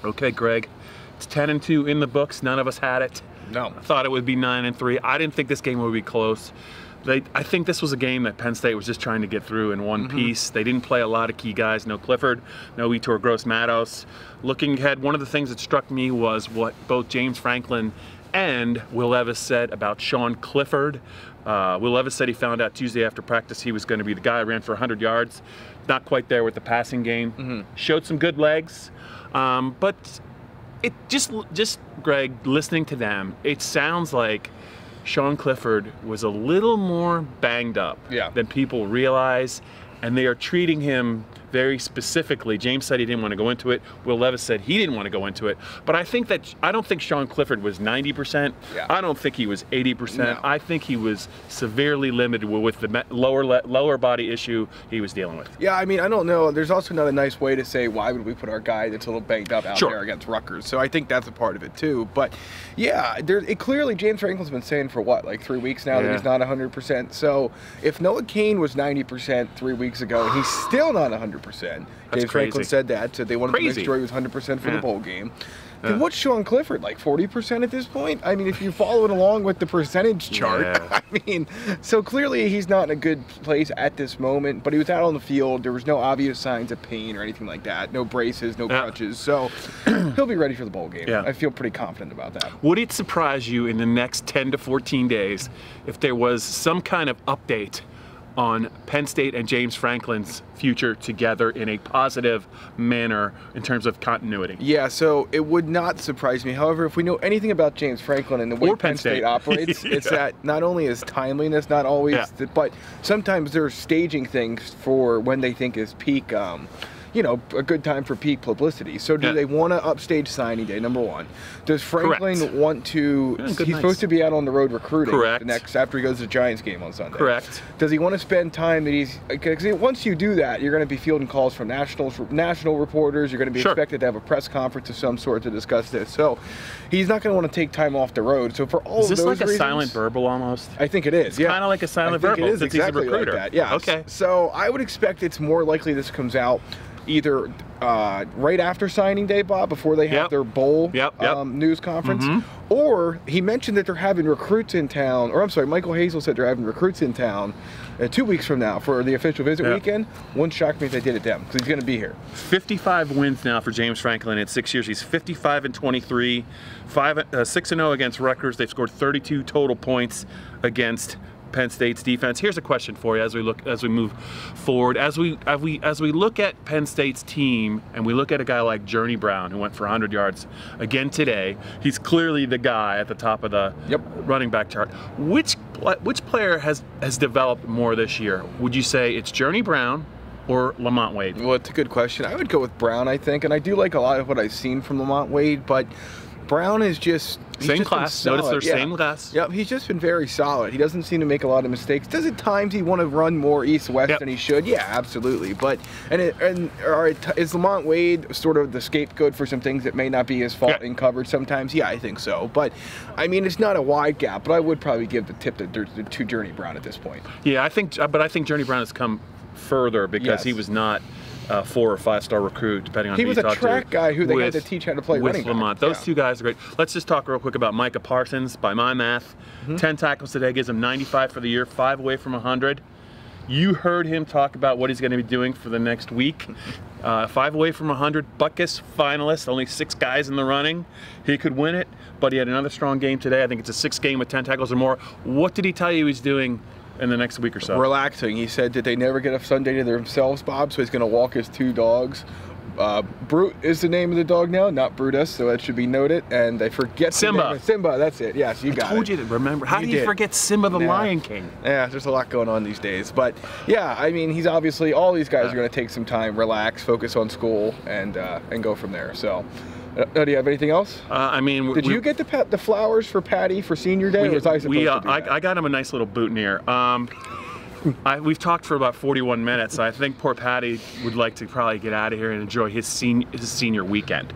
Okay, Greg, it's 10-2 in the books. None of us had it. No. I thought it would be 9-3. I didn't think this game would be close. I think this was a game that Penn State was just trying to get through in one piece. They didn't play a lot of key guys. No Clifford, no Etor Gross-Matos. Looking ahead, one of the things that struck me was what both James Franklin and Will Levis said about Sean Clifford. Will Levis said he found out Tuesday after practice he was going to be the guy who ran for 100 yards. Not quite there with the passing game. Showed some good legs, but it just Greg, listening to them, it sounds like Sean Clifford was a little more banged up than people realize, and they are treating him very specifically. James said he didn't want to go into it. Will Levis said he didn't want to go into it. But I don't think Sean Clifford was 90%. I don't think he was 80%. No. I think he was severely limited with the lower body issue he was dealing with. Yeah, I mean, I don't know. There's also not a nice way to say, why would we put our guy that's a little banged up out there against Rutgers? So I think that's a part of it too. But yeah, clearly James Franklin's been saying for what, like 3 weeks now that he's not 100%. So if Noah Cain was 90% 3 weeks ago and he's still not 100%, James Franklin said they wanted to make sure he was 100% for the bowl game. Then what's Sean Clifford, like 40% at this point? I mean, if you follow it along with the percentage chart, I mean, so clearly he's not in a good place at this moment, but he was out on the field. There was no obvious signs of pain or anything like that. No braces, no crutches. So he'll be ready for the bowl game. I feel pretty confident about that. Would it surprise you in the next 10 to 14 days if there was some kind of update on Penn State and James Franklin's future together in a positive manner in terms of continuity? Yeah, so it would not surprise me. However, if we know anything about James Franklin and the way Penn State operates, it's that not only is timeliness not always, but sometimes they're staging things for when they think is peak, you know, a good time for peak publicity. So do they want to upstage signing day, number one? Does Franklin want to, he's supposed to be out on the road recruiting the next, after he goes to the Giants game on Sunday. Does he want to spend time that because once you do that, you're going to be fielding calls from national reporters, you're going to be expected to have a press conference of some sort to discuss this. So he's not going to want to take time off the road. So for all of those reasons. Is this like a silent verbal almost? I think it is, it's kind of like a silent verbal. It is exactly like that, Okay. So I would expect it's more likely this comes out either right after signing day, Bob, before they have their bowl news conference, or he mentioned that they're having recruits in town, or I'm sorry, Michael Hazel said they're having recruits in town 2 weeks from now for the official visit weekend. Wouldn't shock me if they did it then, because he's going to be here. 55 wins now for James Franklin in 6 years. He's 55-23, 6-0 against Rutgers. They've scored 32 total points against Penn State's defense. Here's a question for you as we move forward. As we look at Penn State's team and we look at a guy like Journey Brown who went for 100 yards again today, he's clearly the guy at the top of the running back chart. Which player has developed more this year? Would you say it's Journey Brown or Lamont Wade? Well, it's a good question. I would go with Brown, I think, and I do like a lot of what I've seen from Lamont Wade, but Brown is just same class. Notice they're same class. Yep, he's just been very solid. He doesn't seem to make a lot of mistakes. Does at times he want to run more east-west than he should? Yeah, absolutely. But is Lamont Wade sort of the scapegoat for some things that may not be his fault in coverage sometimes? Yeah, I think so. But I mean, it's not a wide gap. But I would probably give the tip to Journey Brown at this point. Yeah, I think Journey Brown has come further because he was not 4 or 5 star recruit, depending on who you talk to. He was a track guy who they had to teach how to play running back. Lamont. Those two guys are great. Let's just talk real quick about Micah Parsons. By my math, 10 tackles today gives him 95 for the year, 5 away from 100. You heard him talk about what he's going to be doing for the next week. 5 away from 100, Butkus finalist, only 6 guys in the running. He could win it, but he had another strong game today. I think it's a 6th game with 10 tackles or more. What did he tell you he's doing in the next week or so? Relaxing. He said that they never get a Sunday to themselves, Bob, so he's going to walk his 2 dogs. Brute is the name of the dog now, not Brutus, so that should be noted. And I forget Simba. Simba, that's it. Yes, you got it. I told you to remember. How do you forget Simba the Lion King? Yeah, there's a lot going on these days. But yeah, I mean, he's obviously, all these guys are going to take some time, relax, focus on school, and go from there. So. Do you have anything else? I mean, did you get the flowers for Patty for senior day? Or was I supposed to do that? I got him a nice little boutonniere. We've talked for about 41 minutes. I think poor Patty would like to probably get out of here and enjoy his senior weekend.